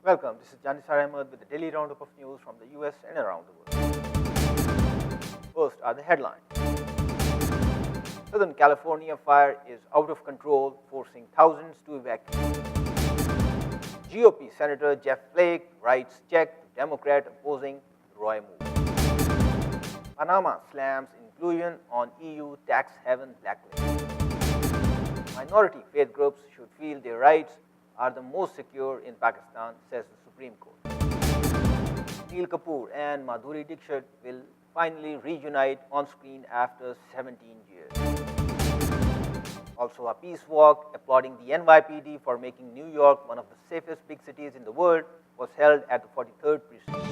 Welcome, this is Janisar Ahmed with the daily roundup of news from the US and around the world. First are the headlines. Southern California fire is out of control, forcing thousands to evacuate. GOP Senator Jeff Flake writes check to Democrat opposing Roy Moore. Panama slams inclusion on EU tax haven blacklist. Minority faith groups should feel their rights are the most secure in Pakistan, says the Supreme Court. Anil Kapoor and Madhuri Dixit will finally reunite on screen after 17 years. Also, a peace walk applauding the NYPD for making New York one of the safest big cities in the world was held at the 43rd precinct.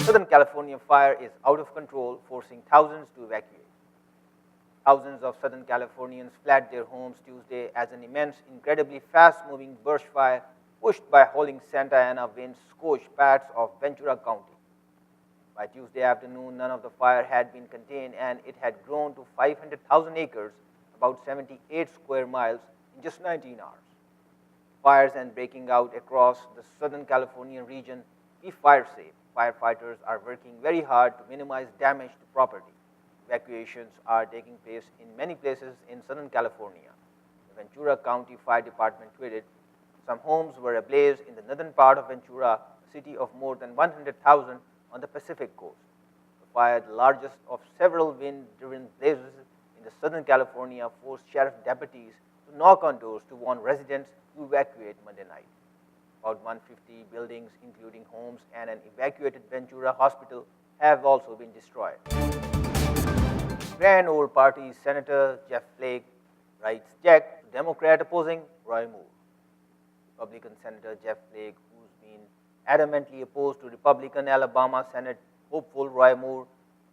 Southern California fire is out of control, forcing thousands to evacuate. Thousands of Southern Californians fled their homes Tuesday as an immense, incredibly fast-moving brush fire pushed by howling Santa Ana winds scorched parts of Ventura County. By Tuesday afternoon, none of the fire had been contained and it had grown to 500,000 acres, about 78 square miles, in just 19 hours. Fires and breaking out across the Southern California region be fire safe. Firefighters are working very hard to minimize damage to property. Evacuations are taking place in many places in Southern California. The Ventura County Fire Department tweeted, some homes were ablaze in the northern part of Ventura, a city of more than 100,000 on the Pacific coast. The fire, the largest of several wind-driven blazes in the Southern California, forced sheriff deputies to knock on doors to warn residents to evacuate Monday night. About 150 buildings, including homes and an evacuated Ventura hospital, have also been destroyed. Grand Old Party Senator Jeff Flake writes check to Democrat opposing Roy Moore. Republican Senator Jeff Flake, who's been adamantly opposed to Republican Alabama Senate hopeful Roy Moore,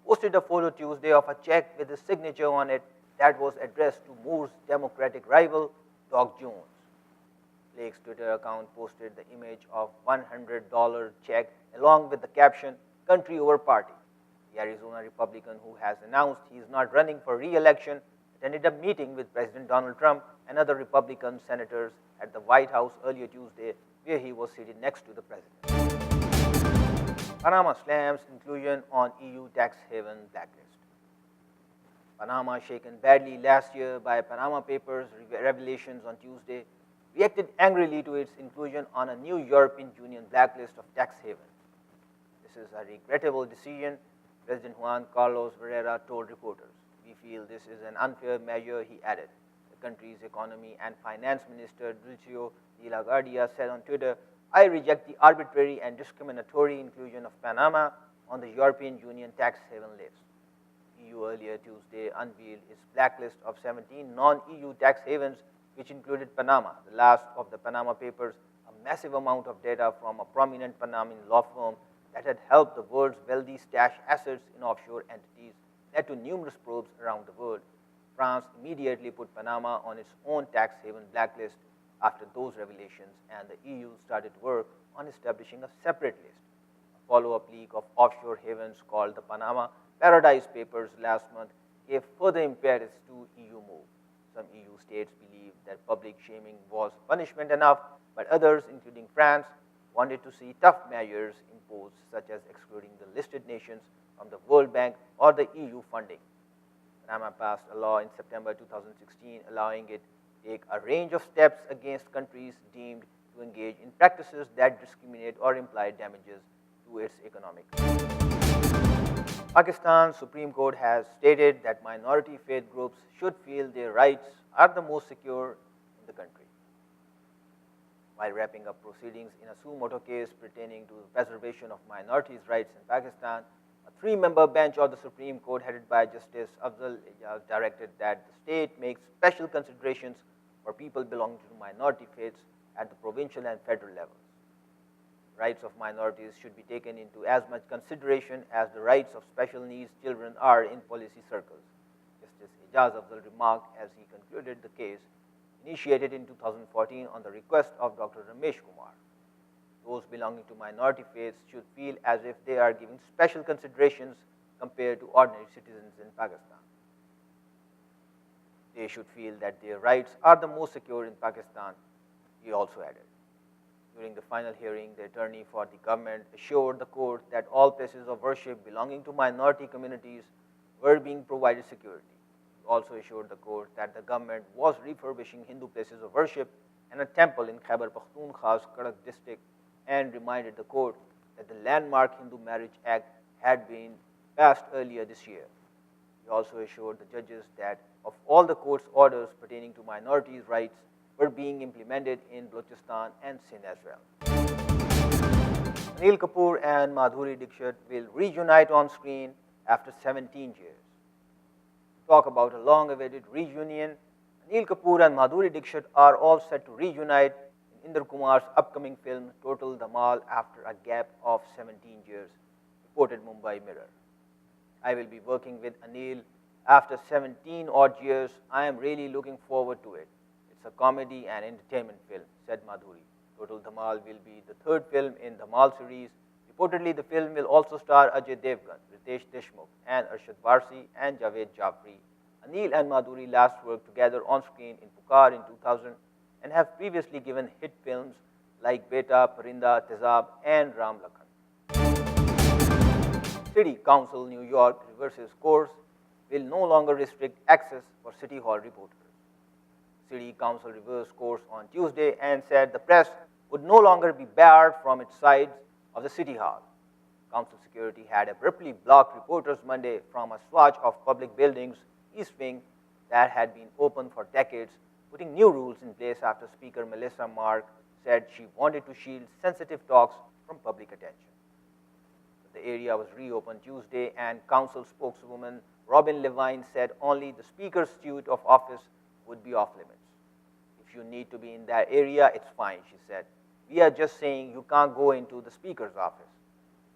posted a photo Tuesday of a check with a signature on it that was addressed to Moore's Democratic rival, Doc Jones. Flake's Twitter account posted the image of $100 check along with the caption, Country Over Party. The Arizona Republican, who has announced he is not running for re-election, attended a meeting with President Donald Trump and other Republican senators at the White House earlier Tuesday, where he was seated next to the president. Panama slams inclusion on EU tax haven blacklist. Panama, shaken badly last year by Panama Papers revelations on Tuesday, reacted angrily to its inclusion on a new European Union blacklist of tax havens. This is a regrettable decision, President Juan Carlos Varela told reporters. We feel this is an unfair measure, he added. The country's economy and finance minister, Dulcio de la Guardia, said on Twitter, I reject the arbitrary and discriminatory inclusion of Panama on the European Union tax haven list. EU earlier Tuesday unveiled its blacklist of 17 non-EU tax havens, which included Panama, the last of the Panama Papers, a massive amount of data from a prominent Panamanian law firm that had helped the world's wealthy stash assets in offshore entities led to numerous probes around the world. France immediately put Panama on its own tax haven blacklist after those revelations, and the EU started work on establishing a separate list. A follow-up leak of offshore havens called the Panama Paradise Papers last month gave further impetus to EU move. Some EU states believed that public shaming was punishment enough, but others, including France, wanted to see tough measures imposed, such as excluding the listed nations from the World Bank or the EU funding. Panama passed a law in September 2016 allowing it to take a range of steps against countries deemed to engage in practices that discriminate or imply damages to its economic. Pakistan's Supreme Court has stated that minority faith groups should feel their rights are the most secure in the country. While wrapping up proceedings in a suo motu case pertaining to the preservation of minorities' rights in Pakistan, a three-member bench of the Supreme Court headed by Justice Afzal Ejaz directed that the state make special considerations for people belonging to minority faiths at the provincial and federal levels. Rights of minorities should be taken into as much consideration as the rights of special needs children are in policy circles, Justice Ejaz Afzal remarked as he concluded the case initiated in 2014 on the request of Dr. Ramesh Kumar. Those belonging to minority faiths should feel as if they are given special considerations compared to ordinary citizens in Pakistan. They should feel that their rights are the most secure in Pakistan, he also added. During the final hearing, the attorney for the government assured the court that all places of worship belonging to minority communities were being provided security. He also assured the court that the government was refurbishing Hindu places of worship and a temple in Khyber Pakhtunkhwa's Karak district, and reminded the court that the landmark Hindu Marriage Act had been passed earlier this year. He also assured the judges that of all the court's orders pertaining to minorities' rights were being implemented in Balochistan and Sindh as well. Anil Kapoor and Madhuri Dixit will reunite on screen after 17 years. Talk about a long-awaited reunion. Anil Kapoor and Madhuri Dixit are all set to reunite in Inder Kumar's upcoming film Total Dhamal after a gap of 17 years, reported Mumbai Mirror. I will be working with Anil after 17 odd years. I am really looking forward to it. It's a comedy and entertainment film, said Madhuri. Total Dhamal will be the third film in Dhamal series. Reportedly, the film will also star Ajay Devgan, Ritesh Deshmukh, and Arshad Varsi and Javed Jafri. Anil and Madhuri last worked together on screen in Pukar in 2000 and have previously given hit films like Beta, Parinda, Tezab, and Ram Lakhan. City Council New York reverses course, will no longer restrict access for City Hall reporters. City Council reversed course on Tuesday and said the press would no longer be barred from its sides of the City Hall. Council security had abruptly blocked reporters Monday from a swatch of public buildings, East Wing, that had been open for decades, putting new rules in place after Speaker Melissa Mark said she wanted to shield sensitive talks from public attention. The area was reopened Tuesday, and Council spokeswoman Robin Levine said only the Speaker's suite of office would be off limits. If you need to be in that area, it's fine, she said. We are just saying you can't go into the Speaker's office.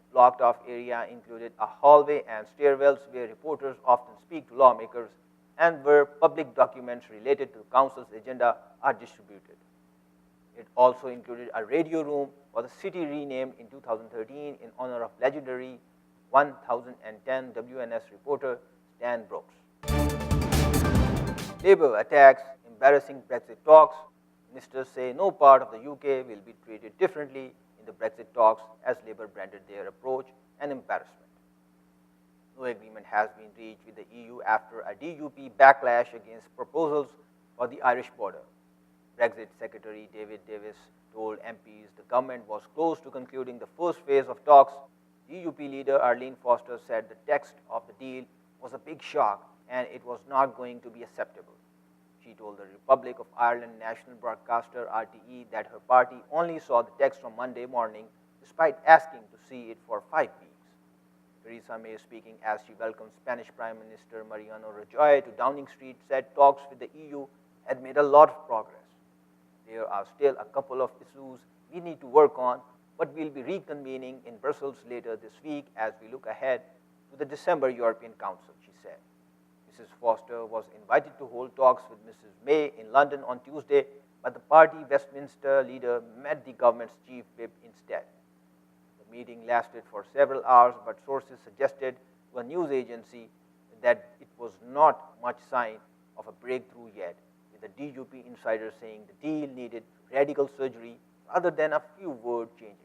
The blocked off area included a hallway and stairwells where reporters often speak to lawmakers and where public documents related to the Council's agenda are distributed. It also included a radio room for the city renamed in 2013 in honor of legendary 1010 WNS reporter Stan Brooks. Labour attacks embarrassing Brexit talks. Ministers say no part of the UK will be treated differently in the Brexit talks, as Labour branded their approach an embarrassment. No agreement has been reached with the EU after a DUP backlash against proposals for the Irish border. Brexit Secretary David Davis told MPs the government was close to concluding the first phase of talks. DUP leader Arlene Foster said the text of the deal was a big shock and it was not going to be acceptable. She told the Republic of Ireland national broadcaster RTE that her party only saw the text on Monday morning despite asking to see it for 5 weeks. Theresa May, speaking as she welcomed Spanish Prime Minister Mariano Rajoy to Downing Street, said talks with the EU had made a lot of progress. There are still a couple of issues we need to work on, but we'll be reconvening in Brussels later this week as we look ahead to the December European Council, she said. Mrs. Foster was invited to hold talks with Mrs. May in London on Tuesday, but the party Westminster leader met the government's chief whip instead. The meeting lasted for several hours, but sources suggested to a news agency that it was not much sign of a breakthrough yet, with the DUP insider saying the deal needed radical surgery rather than a few word changes.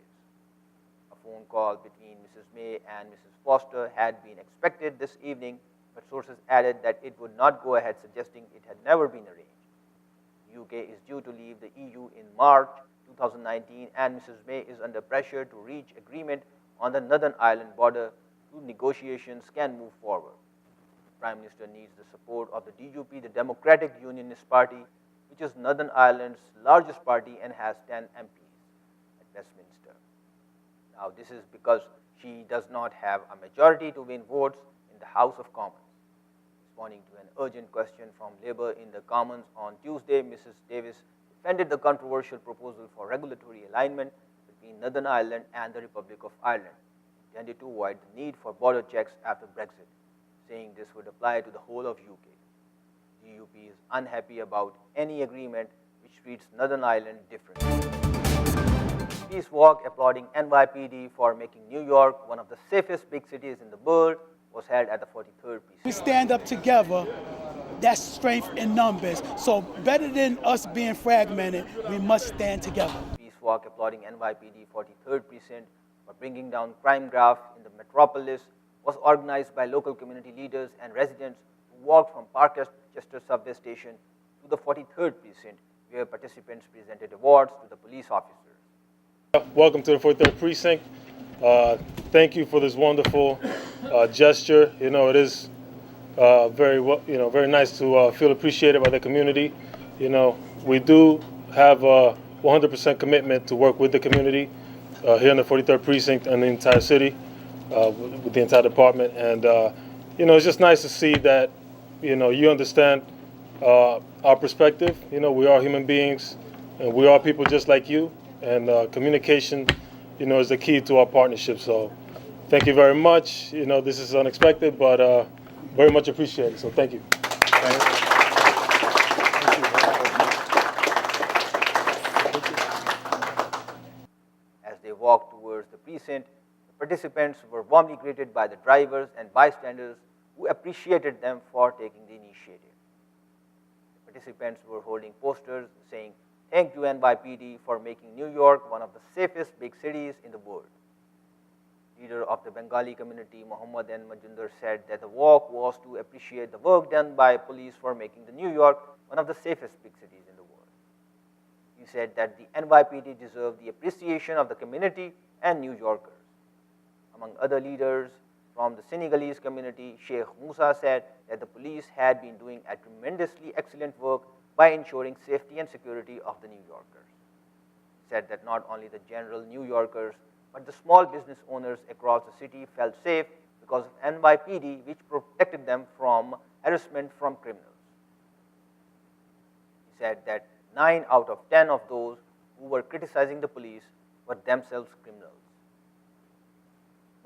A phone call between Mrs. May and Mrs. Foster had been expected this evening, but sources added that it would not go ahead, suggesting it had never been arranged. The UK is due to leave the EU in March 2019, and Mrs. May is under pressure to reach agreement on the Northern Ireland border so negotiations can move forward. The Prime Minister needs the support of the DUP, the Democratic Unionist Party, which is Northern Ireland's largest party and has 10 MPs at Westminster. Now, this is because she does not have a majority to win votes in the House of Commons. Responding to an urgent question from Labour in the Commons on Tuesday, Mrs. Davis defended the controversial proposal for regulatory alignment between Northern Ireland and the Republic of Ireland, intended to avoid the need for border checks after Brexit, saying this would apply to the whole of UK. DUP is unhappy about any agreement which treats Northern Ireland differently. Peace walk applauding NYPD for making New York one of the safest big cities in the world was held at the 43rd We precinct. stand up together, that's strength in numbers. So better than us being fragmented, we must stand together. Peace walk applauding NYPD 43rd precinct for bringing down crime graph in the metropolis was organized by local community leaders and residents who walked from Parkchester subway station to the 43rd precinct, where participants presented awards to the police officers. Welcome to the 43rd Precinct. Thank you for this wonderful gesture. You know, it is very nice to feel appreciated by the community. You know, we do have a 100% commitment to work with the community here in the 43rd Precinct and the entire city, with the entire department. And you know, it's just nice to see that you understand our perspective. You know, we are human beings, and we are people just like you. And communication, is the key to our partnership. So thank you very much. You know, this is unexpected, but very much appreciated. So thank you. As they walked towards the precinct, the participants were warmly greeted by the drivers and bystanders who appreciated them for taking the initiative. The participants were holding posters saying, "Thank you NYPD for making New York one of the safest big cities in the world." Leader of the Bengali community, Muhammad N. Majumdar, said that the walk was to appreciate the work done by police for making the New York one of the safest big cities in the world. He said that the NYPD deserved the appreciation of the community and New Yorkers. Among other leaders from the Senegalese community, Sheikh Musa said that the police had been doing a tremendously excellent work by ensuring safety and security of the New Yorkers. He said that not only the general New Yorkers, but the small business owners across the city felt safe because of NYPD, which protected them from harassment from criminals. He said that 9 out of 10 of those who were criticizing the police were themselves criminals.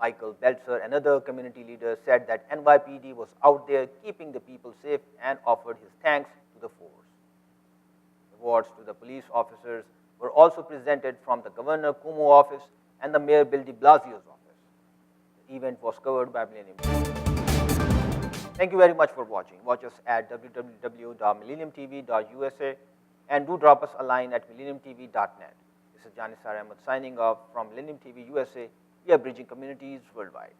Michael Belzer, another community leader, said that NYPD was out there keeping the people safe and offered his thanks to the force. Awards to the police officers were also presented from the Governor Cuomo office and the Mayor Bill de Blasio's office. The event was covered by Millennium. Thank you very much for watching. Watch us at www.millenniumtv.usa and do drop us a line at millenniumtv.net. This is Janisar Ahmed signing off from Millennium TV USA. We are bridging communities worldwide.